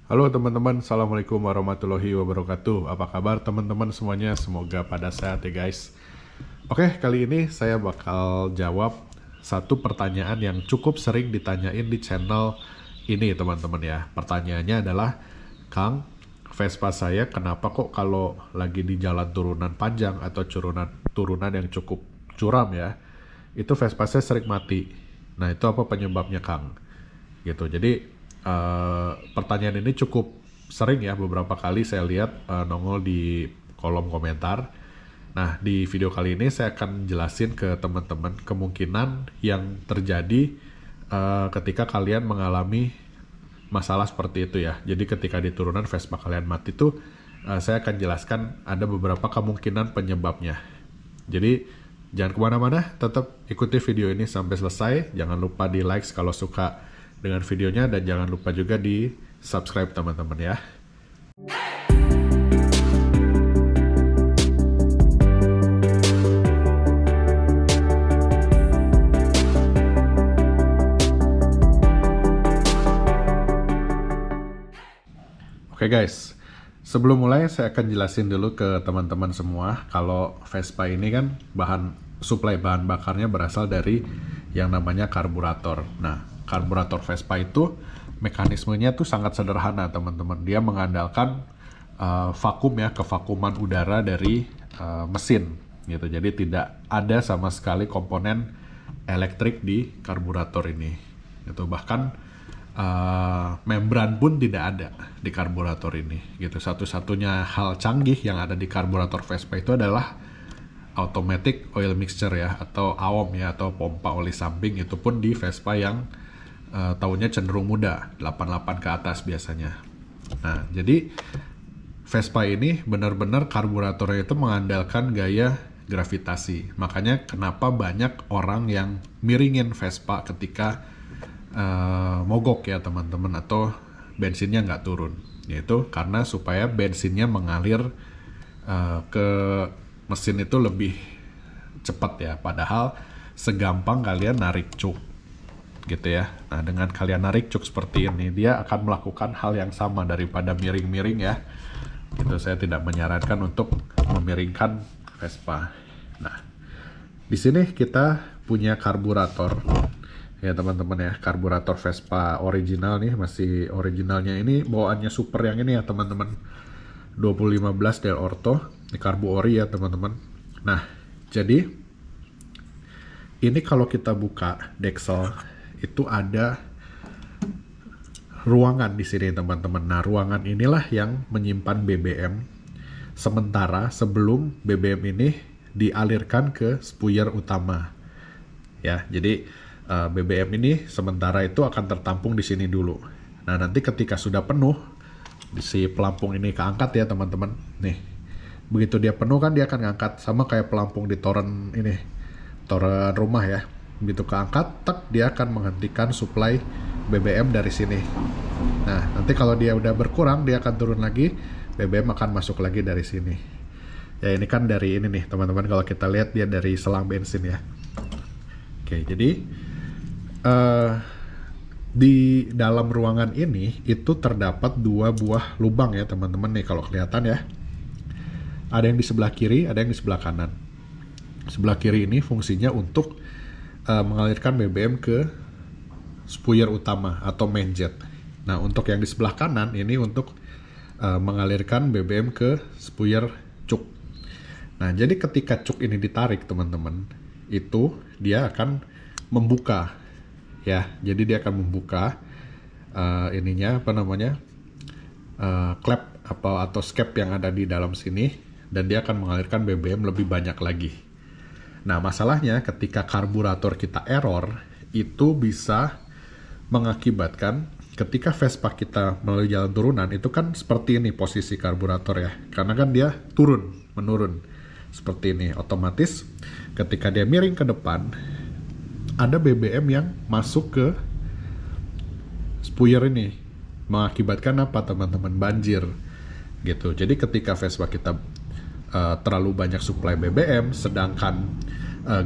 Halo teman-teman, Assalamualaikum warahmatullahi wabarakatuh. Apa kabar teman-teman semuanya? Semoga pada sehat ya guys. Oke, kali ini saya bakal jawab satu pertanyaan yang cukup sering ditanyain di channel ini teman-teman ya. Pertanyaannya adalah, Kang, Vespa saya kenapa kok kalau lagi di jalan turunan panjang atau turunan yang cukup curam ya, itu Vespa saya sering mati. Nah itu apa penyebabnya Kang? Gitu. Jadi pertanyaan ini cukup sering ya, beberapa kali saya lihat nongol di kolom komentar. Nah, di video kali ini saya akan jelasin ke teman-teman kemungkinan yang terjadi ketika kalian mengalami masalah seperti itu ya. Jadi ketika di turunan Vespa kalian mati tuh, saya akan jelaskan ada beberapa kemungkinan penyebabnya. Jadi jangan kemana-mana, tetap ikuti video ini sampai selesai. Jangan lupa di like kalau suka dengan videonya, dan jangan lupa juga di subscribe teman-teman ya. Oke guys, sebelum mulai saya akan jelasin dulu ke teman-teman semua kalau Vespa ini kan suplai bahan bakarnya berasal dari yang namanya karburator. Nah, karburator Vespa itu mekanismenya tuh sangat sederhana teman-teman. Dia mengandalkan vakum ya, kevakuman udara dari mesin gitu. Jadi tidak ada sama sekali komponen elektrik di karburator ini. Itu bahkan membran pun tidak ada di karburator ini gitu. Satu-satunya hal canggih yang ada di karburator Vespa itu adalah automatic oil mixture ya, atau AOM ya, atau pompa oli samping. Itu pun di Vespa yang tahunnya cenderung muda, 88 ke atas biasanya. Nah, jadi Vespa ini benar-benar karburatornya itu mengandalkan gaya gravitasi. Makanya kenapa banyak orang yang miringin Vespa ketika mogok ya teman-teman, atau bensinnya nggak turun. Yaitu karena supaya bensinnya mengalir ke mesin itu lebih cepat ya. Padahal segampang kalian narik cuk gitu ya. Nah, dengan kalian narik cuk seperti ini, dia akan melakukan hal yang sama daripada miring-miring ya. Itu saya tidak menyarankan untuk memiringkan Vespa. Nah, di sini kita punya karburator ya teman-teman ya, karburator Vespa original nih, masih originalnya ini, bawaannya super yang ini ya teman-teman, 2015 Del Orto, ini karbu ori ya teman-teman. Nah, jadi ini kalau kita buka deksel itu ada ruangan di sini teman-teman. Nah, ruangan inilah yang menyimpan BBM sementara sebelum BBM ini dialirkan ke spuyer utama. Ya, jadi BBM ini sementara itu akan tertampung di sini dulu. Nah, nanti ketika sudah penuh, si pelampung ini keangkat ya teman-teman. Nih, begitu dia penuh kan dia akan ngangkat, sama kayak pelampung di toren ini, toren rumah ya. Begitu keangkat, dia akan menghentikan suplai BBM dari sini. Nah, nanti kalau dia udah berkurang, dia akan turun lagi, BBM akan masuk lagi dari sini. Ya, ini kan dari ini nih, teman-teman, kalau kita lihat dia dari selang bensin ya. Oke, jadi di dalam ruangan ini, itu terdapat dua buah lubang ya, teman-teman nih, kalau kelihatan ya. Ada yang di sebelah kiri, ada yang di sebelah kanan. Sebelah kiri ini fungsinya untuk mengalirkan BBM ke spuyer utama atau main jet. Nah, untuk yang di sebelah kanan ini untuk mengalirkan BBM ke spuyer cuk. Nah, jadi ketika cuk ini ditarik teman-teman, itu dia akan membuka ya. Jadi dia akan membuka ininya apa namanya, klep atau skep yang ada di dalam sini, dan dia akan mengalirkan BBM lebih banyak lagi. Nah, masalahnya ketika karburator kita error, itu bisa mengakibatkan ketika Vespa kita melalui jalan turunan, itu kan seperti ini posisi karburator ya. Karena kan dia menurun. Seperti ini. Otomatis ketika dia miring ke depan, ada BBM yang masuk ke spuyer ini. Mengakibatkan apa teman-teman? Banjir. Gitu. Jadi ketika Vespa kita terlalu banyak suplai BBM, sedangkan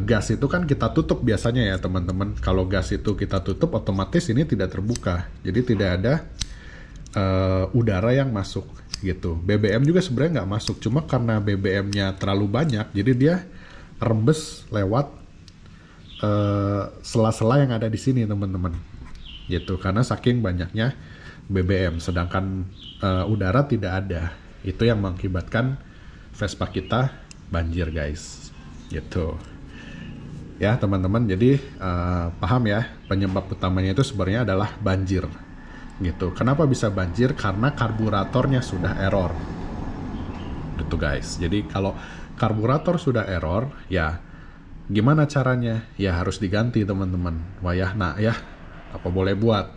gas itu kan kita tutup biasanya ya teman-teman. Kalau gas itu kita tutup, otomatis ini tidak terbuka. Jadi tidak ada udara yang masuk gitu. BBM juga sebenarnya nggak masuk, cuma karena BBM-nya terlalu banyak, jadi dia rembes lewat sela-sela yang ada di sini teman-teman gitu, karena saking banyaknya BBM, sedangkan udara tidak ada. Itu yang mengakibatkan Vespa kita banjir guys gitu ya teman-teman. Jadi paham ya, penyebab utamanya itu sebenarnya adalah banjir gitu. Kenapa bisa banjir? Karena karburatornya sudah error gitu guys. Jadi kalau karburator sudah error, ya gimana caranya? Ya harus diganti teman-teman. Wayah nah ya, apa boleh buat.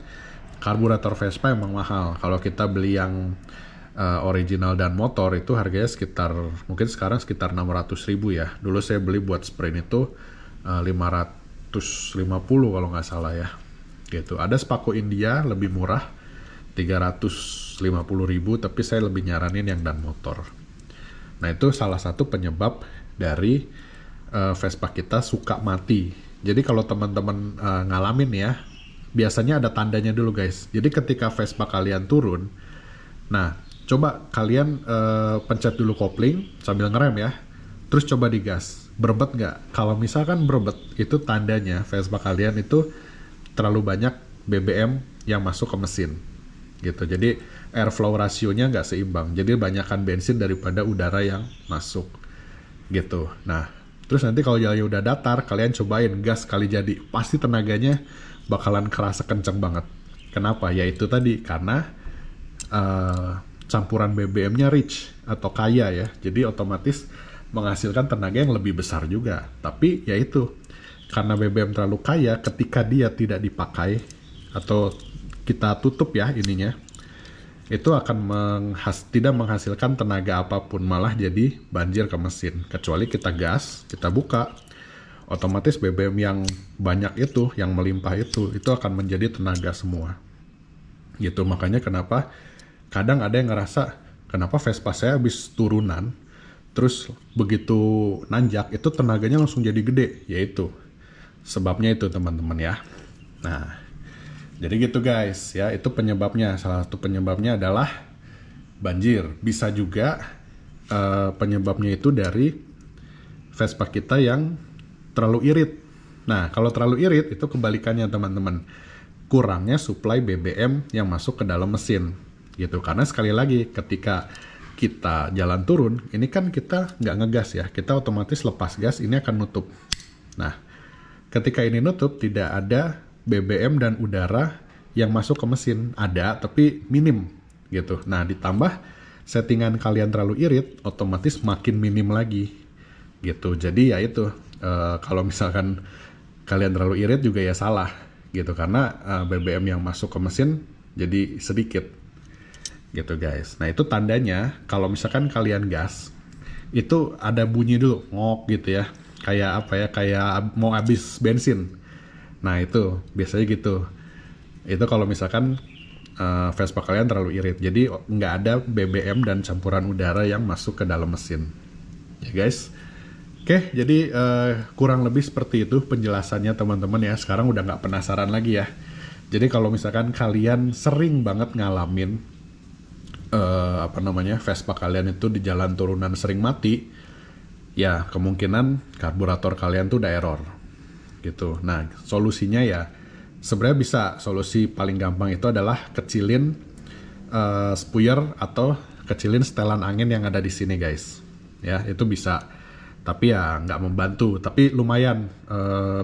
Karburator Vespa emang mahal. Kalau kita beli yang original dan motor itu harganya sekitar, mungkin sekarang sekitar 600.000 ya. Dulu saya beli buat sprint itu 550 kalau nggak salah ya gitu. Ada Spako India lebih murah 350.000, tapi saya lebih nyaranin yang dan motor. Nah itu salah satu penyebab dari Vespa kita suka mati. Jadi kalau teman-teman ngalamin ya, biasanya ada tandanya dulu guys. Jadi ketika Vespa kalian turun, nah coba kalian pencet dulu kopling sambil ngerem ya, terus coba digas, berebet nggak? Kalau misalkan berebet, itu tandanya Vespa kalian itu terlalu banyak BBM yang masuk ke mesin gitu. Jadi airflow rasionya nggak seimbang, jadi banyakkan bensin daripada udara yang masuk gitu. Nah terus nanti kalau jalannya udah datar, kalian cobain gas kali jadi, pasti tenaganya bakalan kerasa kenceng banget. Kenapa? Ya itu tadi, karena campuran BBM-nya rich atau kaya ya, jadi otomatis menghasilkan tenaga yang lebih besar juga. Tapi ya itu, karena BBM terlalu kaya, ketika dia tidak dipakai atau kita tutup ya ininya, itu akan tidak menghasilkan tenaga apapun, malah jadi banjir ke mesin. Kecuali kita gas, kita buka, otomatis BBM yang banyak itu, yang melimpah itu akan menjadi tenaga semua gitu. Makanya kenapa kadang ada yang ngerasa, kenapa Vespa saya habis turunan, terus begitu nanjak, itu tenaganya langsung jadi gede. Yaitu, sebabnya itu teman-teman ya. Nah, jadi gitu guys, ya itu penyebabnya. Salah satu penyebabnya adalah banjir. Bisa juga penyebabnya itu dari Vespa kita yang terlalu irit. Nah, kalau terlalu irit, itu kebalikannya teman-teman. Kurangnya suplai BBM yang masuk ke dalam mesin. Gitu, karena sekali lagi ketika kita jalan turun, ini kan kita nggak ngegas ya, kita otomatis lepas gas, ini akan nutup. Nah ketika ini nutup, tidak ada BBM dan udara yang masuk ke mesin. Ada tapi minim gitu. Nah ditambah settingan kalian terlalu irit, otomatis makin minim lagi gitu. Jadi ya itu, kalau misalkan kalian terlalu irit juga ya salah gitu, karena BBM yang masuk ke mesin jadi sedikit gitu guys. Nah itu tandanya kalau misalkan kalian gas, itu ada bunyi dulu ngok gitu ya, kayak apa ya, kayak mau habis bensin. Nah itu biasanya gitu. Itu kalau misalkan Vespa kalian terlalu irit, jadi nggak ada BBM dan campuran udara yang masuk ke dalam mesin ya guys. Oke, jadi kurang lebih seperti itu penjelasannya teman-teman ya. Sekarang udah nggak penasaran lagi ya. Jadi kalau misalkan kalian sering banget ngalamin Vespa kalian itu di jalan turunan sering mati, ya kemungkinan karburator kalian tuh udah error gitu. Nah solusinya ya sebenarnya bisa, solusi paling gampang itu adalah kecilin spuyer atau kecilin setelan angin yang ada di sini guys ya. Itu bisa, tapi ya nggak membantu, tapi lumayan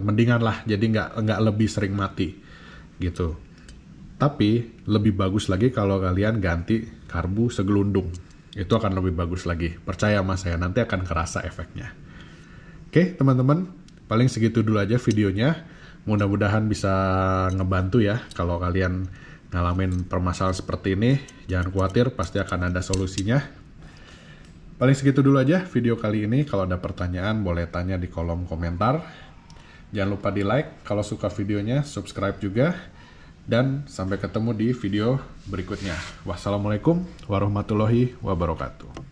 mendingan lah, jadi nggak lebih sering mati gitu. Tapi lebih bagus lagi kalau kalian ganti karbu segelundung. Itu akan lebih bagus lagi. Percaya sama saya, nanti akan kerasa efeknya. Oke, teman-teman. Paling segitu dulu aja videonya. Mudah-mudahan bisa ngebantu ya. Kalau kalian ngalamin permasalahan seperti ini, jangan khawatir, pasti akan ada solusinya. Paling segitu dulu aja video kali ini. Kalau ada pertanyaan, boleh tanya di kolom komentar. Jangan lupa di like kalau suka videonya, subscribe juga. Dan sampai ketemu di video berikutnya. Wassalamualaikum warahmatullahi wabarakatuh.